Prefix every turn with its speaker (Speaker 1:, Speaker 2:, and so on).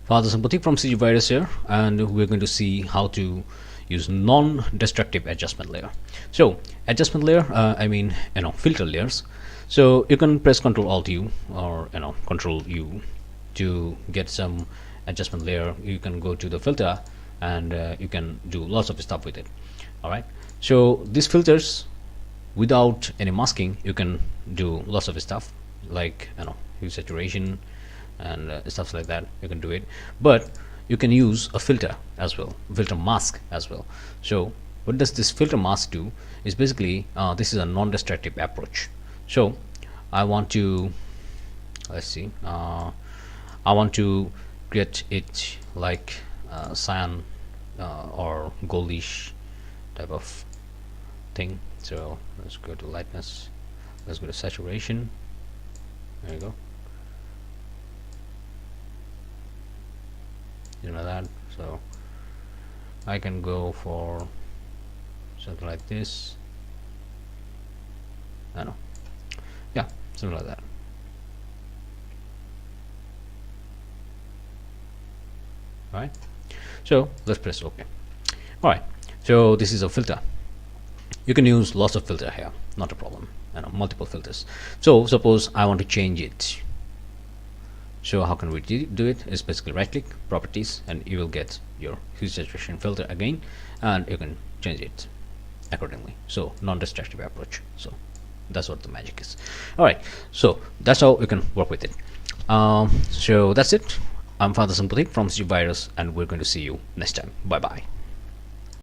Speaker 1: Father Sampathik from CG Virus here, and we're going to see how to use non-destructive adjustment layer. So adjustment layer, I mean filter layers. So you can press Ctrl Alt U or Ctrl U to get some adjustment layer. You can go to the filter and you can do lots of stuff with it. All right. So these filters, without any masking, you can do lots of stuff like hue saturation and stuff like that. You can do it, but you can use a filter as well, filter mask as well. So what does this filter mask do is basically this is a non-destructive approach. So I want to, let's see, I want to create it like cyan or goldish type of thing. So let's go to lightness, let's go to saturation. There you go. That. So I can go for something like this. Yeah, something like that. All right. So let's press OK. All right. So this is a filter. You can use lots of filter here, not a problem. Multiple filters. So suppose I want to change it. So how can we do it? Is basically right click, properties, and you will get your hue saturation filter again, and you can change it accordingly. So non-destructive approach. So that's what the magic is. All right. So that's how you can work with it. So that's it. I'm Father Sampathik from CG Virus, and we're going to see you next time. Bye bye.